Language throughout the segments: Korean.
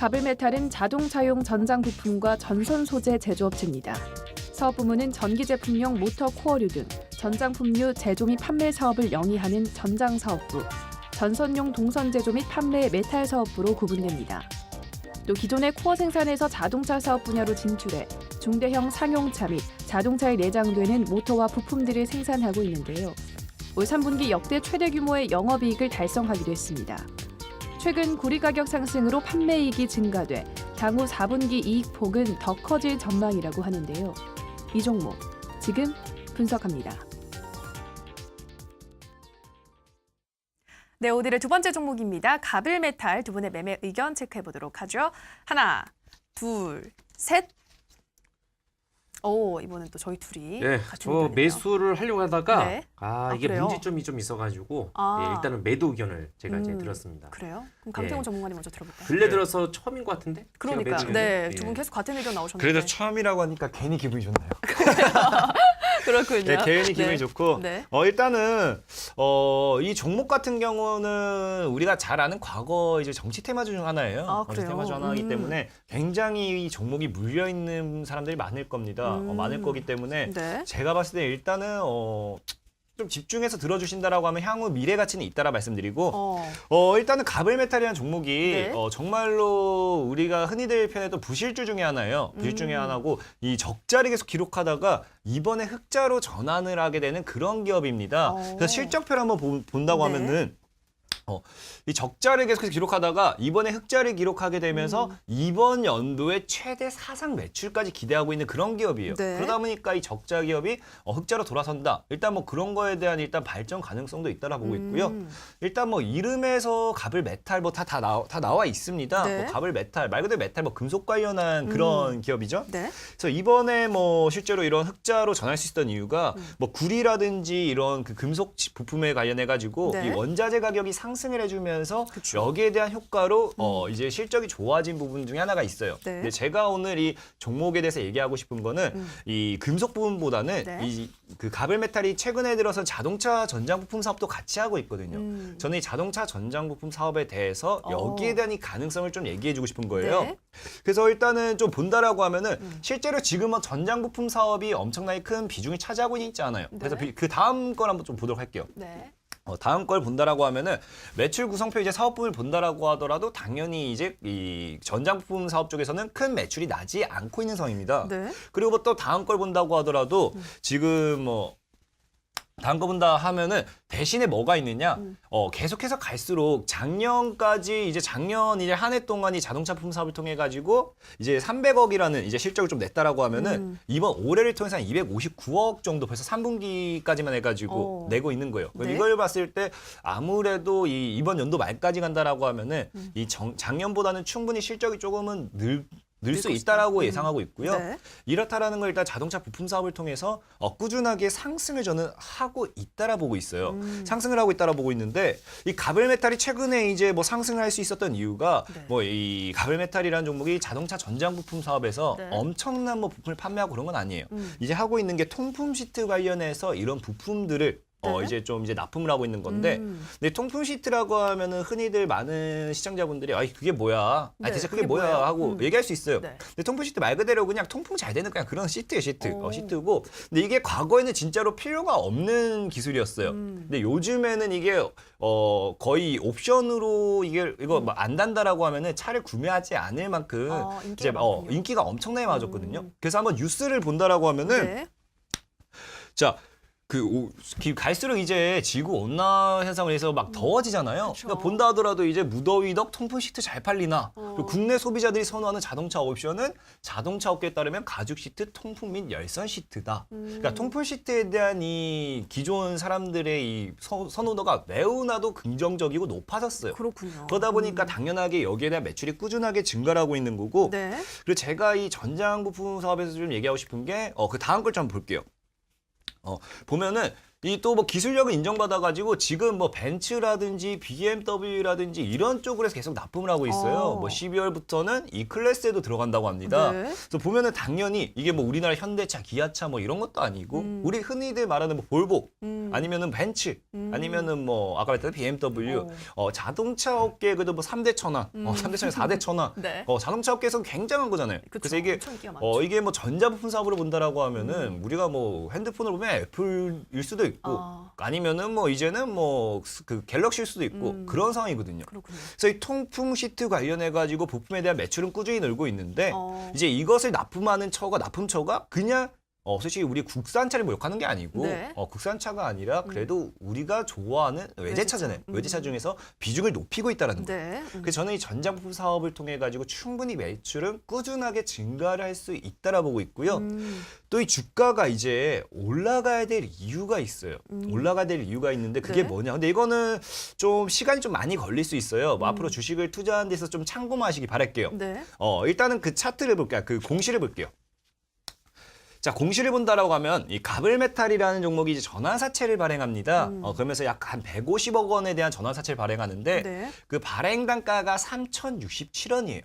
가블메탈은 자동차용 전장 부품과 전선 소재 제조업체입니다. 사업 부문은 전기 제품용 모터 코어류 등 전장품류 제조 및 판매 사업을 영위하는 전장 사업부, 전선용 동선 제조 및 판매 메탈 사업부로 구분됩니다. 또 기존의 코어 생산에서 자동차 사업 분야로 진출해 중대형 상용차 및 자동차에 내장되는 모터와 부품들을 생산하고 있는데요. 올 3분기 역대 최대 규모의 영업이익을 달성하기도 했습니다. 최근 구리 가격 상승으로 판매이익이 증가돼 향후 4분기 이익 폭은 더 커질 전망이라고 하는데요. 이 종목 지금 분석합니다. 네, 오늘의 두 번째 종목입니다. 가블메탈 두 분의 매매 의견 체크해 보도록 하죠. 하나, 둘, 셋. 오, 이번엔 또 저희 둘이 네, 같은 저 의견이네요. 매수를 하려고 하다가 네. 이게 그래요? 문제점이 좀 있어가지고 예, 일단은 매도 의견을 제가 이제 들었습니다. 그래요? 그럼 강태공 예. 전문가님 먼저 들어볼까요? 근래 들어서 처음인 것 같은데? 그러니까 제가 매도 네, 의견을? 두 분 예. 계속 같은 의견 나오셨는데. 그래도 처음이라고 하니까 괜히 기분이 좋네요. 그렇군요. 네, 괜히 기분이 네. 좋고 네. 일단은 이 종목 같은 경우는 우리가 잘 아는 과거 이제 정치 테마주 중 하나예요. 아, 정치 그래요? 테마 중 하나이기 때문에 굉장히 이 종목이 물려 있는 사람들이 많을 겁니다. 많을 거기 때문에 네. 제가 봤을 때 일단은 좀 집중해서 들어주신다라고 하면 향후 미래 가치는 있다라 말씀드리고 일단은 가블메탈이라는 종목이 네. 정말로 우리가 흔히들 표현했던 부실주 중에 하나예요. 부실 중에 하나고 이 적자를 계속 기록하다가 이번에 흑자로 전환을 하게 되는 그런 기업입니다. 그래서 실적표를 한번 본다고 네. 하면은 이 적자를 계속해서 기록하다가 이번에 흑자를 기록하게 되면서 이번 연도에 최대 사상 매출까지 기대하고 있는 그런 기업이에요. 네. 그러다 보니까 이 적자 기업이 흑자로 돌아선다. 일단 뭐 그런 거에 대한 일단 발전 가능성도 있다라 보고 있고요. 일단 뭐 이름에서 가블 메탈 뭐 다 나와 있습니다. 네. 뭐 가블 메탈 말 그대로 메탈 뭐 금속 관련한 그런 기업이죠. 네. 그래서 이번에 뭐 실제로 이런 흑자로 전할 수 있었던 이유가 뭐 구리라든지 이런 그 금속 부품에 관련해 가지고 네. 이 원자재 가격이 상승을 해주면서 그쵸. 여기에 대한 효과로 이제 실적이 좋아진 부분 중에 하나가 있어요. 네. 근데 제가 오늘 이 종목에 대해서 얘기하고 싶은 거는 이 금속 부분보다는 네. 이 그 가블메탈이 최근에 들어서 자동차 전장 부품 사업도 같이 하고 있거든요. 저는 이 자동차 전장 부품 사업에 대해서 여기에 대한 이 가능성을 좀 얘기해주고 싶은 거예요. 네. 그래서 일단은 좀 본다라고 하면은 실제로 지금은 전장 부품 사업이 엄청나게 큰 비중을 차지하고 있지 않아요. 그래서 네. 그 다음 걸 한번 좀 보도록 할게요. 네. 다음 걸 본다라고 하면은 매출 구성표 이제 사업부를 본다라고 하더라도 당연히 이제 이 전장 부품 사업 쪽에서는 큰 매출이 나지 않고 있는 상황입니다. 네. 그리고 뭐 또 다음 걸 본다고 하더라도 지금 뭐 다음 거 본다 하면은 대신에 뭐가 있느냐? 계속해서 갈수록 작년까지 이제 작년 이제 한 해 동안 이 자동차 부품 사업을 통해 가지고 이제 300억이라는 이제 실적을 좀 냈다라고 하면은 이번 올해를 통해서 한 259억 정도 벌써 3분기까지만 해가지고 내고 있는 거예요. 네. 이걸 봤을 때 아무래도 이번 연도 말까지 간다라고 하면은 작년보다는 충분히 실적이 조금은 늘 수 있다라고 예상하고 있고요. 네. 이렇다라는 걸 일단 자동차 부품 사업을 통해서 꾸준하게 상승을 저는 하고 있다라 보고 있어요. 상승을 하고 있다라 보고 있는데 이 가블메탈이 최근에 이제 뭐 상승을 할 수 있었던 이유가 네. 뭐 이 가블메탈이라는 종목이 자동차 전장 부품 사업에서 네. 엄청난 뭐 부품을 판매하고 그런 건 아니에요. 이제 하고 있는 게 통풍 시트 관련해서 이런 부품들을 네. 이제 좀 이제 납품을 하고 있는 건데, 근데 통풍 시트라고 하면은 흔히들 많은 시청자분들이 그게 뭐야? 네, 대체 그게 그게 뭐야? 뭐예요? 하고 얘기할 수 있어요. 네. 근데 통풍 시트 말 그대로 그냥 통풍 잘 되는 그냥 그런 시트예요, 시트. 시트고. 근데 이게 과거에는 진짜로 필요가 없는 기술이었어요. 근데 요즘에는 이게 거의 옵션으로 이거 뭐 안 단다라고 하면은 차를 구매하지 않을 만큼 인기가 이제 많군요. 인기가 엄청나게 많아졌거든요. 그래서 한번 뉴스를 본다라고 하면은 네. 자, 갈수록 이제 지구 온난화 현상을 해서 막 더워지잖아요. 그쵸. 그러니까 본다 하더라도 이제 무더위 덕 통풍 시트 잘 팔리나. 그리고 국내 소비자들이 선호하는 자동차 옵션은 자동차 업계에 따르면 가죽 시트, 통풍 및 열선 시트다. 그러니까 통풍 시트에 대한 이 기존 사람들의 이 선호도가 매우나도 긍정적이고 높아졌어요. 그렇군요. 그러다 보니까 당연하게 여기에 대한 매출이 꾸준하게 증가를 하고 있는 거고. 네. 그리고 제가 이 전장 부품 사업에서 좀 얘기하고 싶은 게 그 다음 걸 좀 한번 볼게요. 보면은 이 또 뭐 기술력을 인정받아가지고 지금 뭐 벤츠라든지 BMW라든지 이런 쪽으로 해서 계속 납품을 하고 있어요. 뭐 12월부터는 이 클래스에도 들어간다고 합니다. 네. 그래서 보면은 당연히 이게 뭐 우리나라 현대차, 기아차 뭐 이런 것도 아니고 우리 흔히들 말하는 뭐 볼보 아니면은 벤츠 아니면은 뭐 아까 말했던 BMW 자동차 업계 그래도 뭐 3대 천왕, 3대 천왕, 4대 천왕. 네. 자동차 업계에서 굉장한 거잖아요. 그쵸, 그래서 이게 엄청 인기가 많죠. 이게 뭐 전자부품 사업으로 본다라고 하면은 우리가 뭐 핸드폰을 보면 애플일 수도 있고 아니면은 뭐 이제는 뭐 그 갤럭시일 수도 있고 그런 상황이거든요. 그렇군요. 그래서 이 통풍 시트 관련해 가지고 부품에 대한 매출은 꾸준히 늘고 있는데 이제 이것을 납품하는 납품처가 그냥 솔직히 우리 국산차를 모욕하는 게 아니고 네. 국산차가 아니라 그래도 우리가 좋아하는 외제차잖아요. 외제차 중에서 비중을 높이고 있다라는 거예요. 네. 그래서 저는 이 전자부품 사업을 통해 가지고 충분히 매출은 꾸준하게 증가를 할 수 있다라 보고 있고요. 또 이 주가가 이제 올라가야 될 이유가 있어요. 올라가야 될 이유가 있는데 그게 네. 뭐냐? 근데 이거는 좀 시간이 좀 많이 걸릴 수 있어요. 뭐 앞으로 주식을 투자하는 데서 좀 참고하시기 바랄게요. 네. 일단은 그 차트를 볼게요. 그 공시를 볼게요. 자, 공시를 본다라고 하면 이 가블메탈이라는 종목이 이제 전환사채를 발행합니다. 그러면서 약 한 150억 원에 대한 전환사채를 발행하는데 네. 그 발행 단가가 3,067원이에요.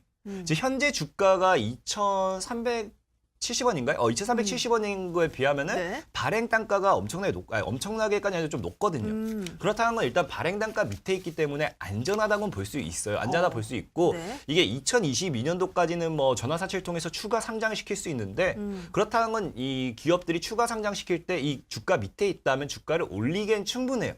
현재 주가가 2,370원인가요? 2,370원인 거에 비하면은 네. 발행 단가가 엄청나게까지 아니라 좀 높거든요. 그렇다는 건 일단 발행 단가 밑에 있기 때문에 안전하다고는 볼 수 있어요. 안전하다 볼 수 있고 네. 이게 2022년도까지는 뭐 전환사채를 통해서 추가 상장을 시킬 수 있는데 그렇다는 건 이 기업들이 추가 상장시킬 때 이 주가 밑에 있다면 주가를 올리기엔 충분해요.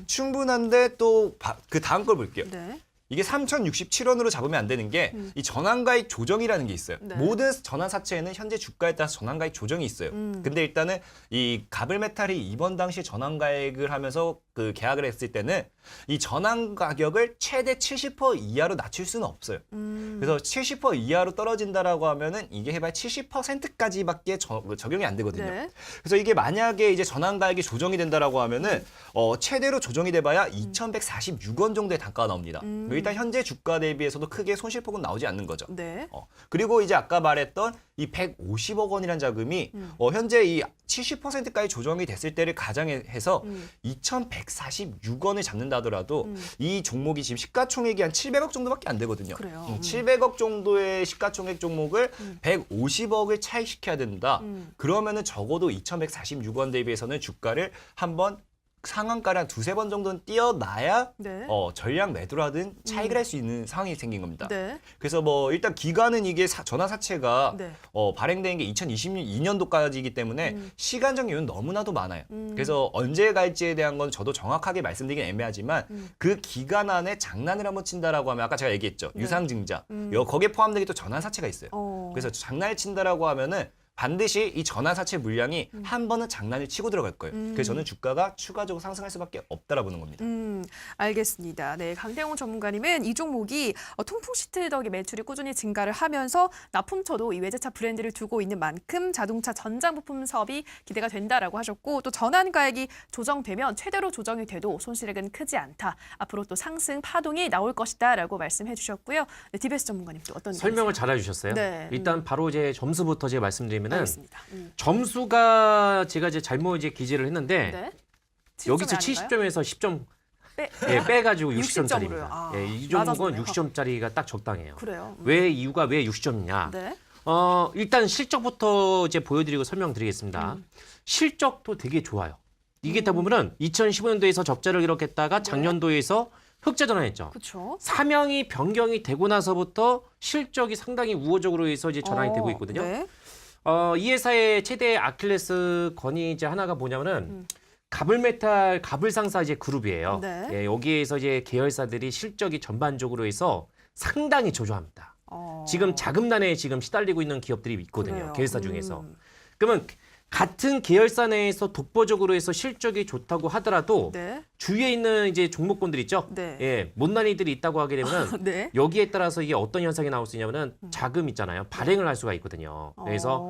충분한데 또 그 다음 걸 볼게요. 네. 이게 3,067원으로 잡으면 안 되는 게 이 전환가액 조정이라는 게 있어요. 네. 모든 전환사채에는 현재 주가에 따라서 전환가액 조정이 있어요. 근데 일단은 이 가블메탈이 이번 당시에 전환가액을 하면서 그 계약을 했을 때는 이 전환 가격을 최대 70% 이하로 낮출 수는 없어요. 그래서 70% 이하로 떨어진다라고 하면은 이게 해봐야 70%까지밖에 적용이 안 되거든요. 네. 그래서 이게 만약에 이제 전환가액이 조정이 된다라고 하면은 최대로 조정이 돼봐야 2,146원 정도의 단가가 나옵니다. 일단 현재 주가 대비해서도 크게 손실폭은 나오지 않는 거죠. 네. 그리고 이제 아까 말했던 이 150억 원이라는 자금이 현재 이 70%까지 조정이 됐을 때를 가정해서 2,146원을 잡는다 하더라도 이 종목이 지금 시가총액이 한 700억 정도밖에 안 되거든요. 그래요. 700억 정도의 시가총액 종목을 150억을 차익시켜야 된다. 그러면은 적어도 2,146원 대비해서는 주가를 한번 상한가를 한 두세 번 정도는 띄어놔야 네. 전량 매도를 하든 차익을 할 수 있는 상황이 생긴 겁니다. 네. 그래서 뭐 일단 기간은 이게 전환사채가 네. 발행된 게 2022년도까지이기 때문에 시간적 이유는 너무나도 많아요. 그래서 언제 갈지에 대한 건 저도 정확하게 말씀드리긴 애매하지만 그 기간 안에 장난을 한번 친다라고 하면 아까 제가 얘기했죠. 네. 유상증자. 거기에 포함되게 또 전환사채가 있어요. 그래서 장난을 친다라고 하면은 반드시 이 전환사채 물량이 한 번은 장난을 치고 들어갈 거예요. 그래서 저는 주가가 추가적으로 상승할 수밖에 없다라 보는 겁니다. 알겠습니다. 네, 강태용 전문가님은 이 종목이 통풍 시트 덕에 매출이 꾸준히 증가를 하면서 납품처도 이 외제차 브랜드를 두고 있는 만큼 자동차 전장 부품 사업이 기대가 된다라고 하셨고 또 전환가액이 조정되면 최대로 조정이 돼도 손실액은 크지 않다. 앞으로 또 상승 파동이 나올 것이다라고 말씀해 주셨고요. 네, 디베스 전문가님 또 어떤 설명을 잘 해주셨어요. 네. 일단 바로 제 점수부터 제가 말씀드리면은 알겠습니다. 점수가 제가 이제 잘못 이제 기재를 했는데 네. 여기서 70점이 70점에서 10점 빼- 빼가지고 60 60점짜리입니다. 점으로요. 아, 이 종목은 맞았네요. 60점짜리가 딱 적당해요. 그래요. 왜 이유가 왜 60점이냐? 네. 일단 실적부터 이제 보여드리고 설명드리겠습니다. 실적도 되게 좋아요. 이게 다 보면은 2015년도에서 적자를 기록했다가 작년도에서 흑자 전환했죠. 그렇죠. 사명이 변경이 되고 나서부터 실적이 상당히 우호적으로 해서 이제 전환이 되고 있거든요. 네. 이 회사의 최대 아킬레스 건이 이제 하나가 뭐냐면은 가블메탈 가블상사 이제 그룹이에요. 네. 예, 여기에서 이제 계열사들이 실적이 전반적으로 해서 상당히 저조합니다. 지금 자금난에 지금 시달리고 있는 기업들이 있거든요. 그래요. 계열사 중에서. 그러면 같은 계열사 내에서 독보적으로 해서 실적이 좋다고 하더라도 네. 주위에 있는 이제 종목군들 있죠. 네. 예, 못난이들이 있다고 하게 되면은 네. 여기에 따라서 이게 어떤 현상이 나올 수 있냐면은 자금 있잖아요. 발행을 할 수가 있거든요. 그래서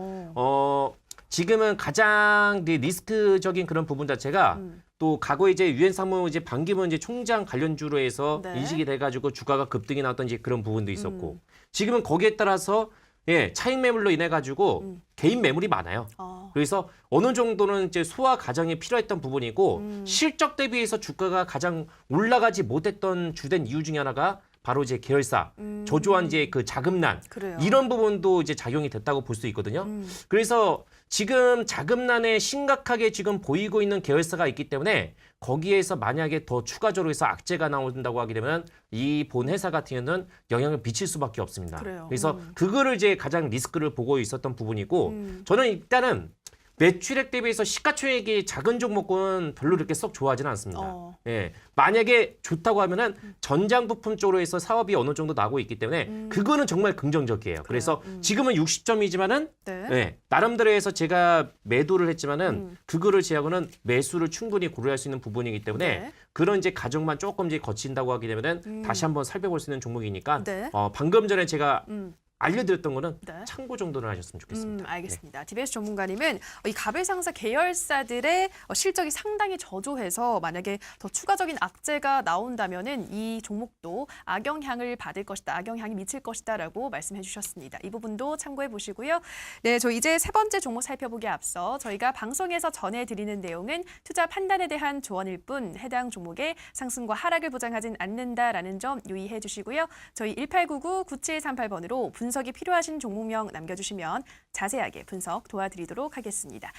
지금은 가장 리스크적인 그런 부분 자체가 또 과거에 이제 유엔 사무 이제 반기문 이제 총장 관련주로 해서 네. 인식이 돼가지고 주가가 급등이 나왔던 이제 그런 부분도 있었고 지금은 거기에 따라서 예, 차익 매물로 인해 가지고 개인 매물이 많아요. 그래서 어느 정도는 이제 소화 과정이 필요했던 부분이고 실적 대비해서 주가가 가장 올라가지 못했던 주된 이유 중에 하나가 바로 이제 계열사, 저조한 이제 그 자금난 그래요. 이런 부분도 이제 작용이 됐다고 볼 수 있거든요. 그래서 지금 자금난에 심각하게 지금 보이고 있는 계열사가 있기 때문에 거기에서 만약에 더 추가적으로 해서 악재가 나온다고 하게 되면 이 본 회사 같은 경우는 영향을 미칠 수밖에 없습니다. 그래요. 그래서 그거를 이제 가장 리스크를 보고 있었던 부분이고 저는 일단은 매출액 대비해서 시가총액이 작은 종목은 별로 그렇게 썩 좋아하지는 않습니다. 예, 만약에 좋다고 하면은 전장 부품 쪽으로 해서 사업이 어느 정도 나고 있기 때문에 그거는 정말 긍정적이에요. 그래서 지금은 60점이지만은 네. 예, 나름대로 해서 제가 매도를 했지만은 그거를 제하고는 매수를 충분히 고려할 수 있는 부분이기 때문에 네. 그런 이제 과정만 조금 이제 거친다고 하게 되면은 다시 한번 살펴볼 수 있는 종목이니까 네. 방금 전에 제가 알려드렸던 거는 네. 참고 정도는 하셨으면 좋겠습니다. 알겠습니다. DBS 전문가님은 이 가베상사 계열사들의 실적이 상당히 저조해서 만약에 더 추가적인 악재가 나온다면은 이 종목도 악영향을 받을 것이다, 악영향이 미칠 것이다라고 말씀해 주셨습니다. 이 부분도 참고해 보시고요. 네, 저 이제 세 번째 종목 살펴보기에 앞서 저희가 방송에서 전해드리는 내용은 투자 판단에 대한 조언일 뿐 해당 종목의 상승과 하락을 보장하진 않는다라는 점 유의해 주시고요. 저희 1899-9738번으로 분석이 필요하신 종목명 남겨주시면 자세하게 분석 도와드리도록 하겠습니다.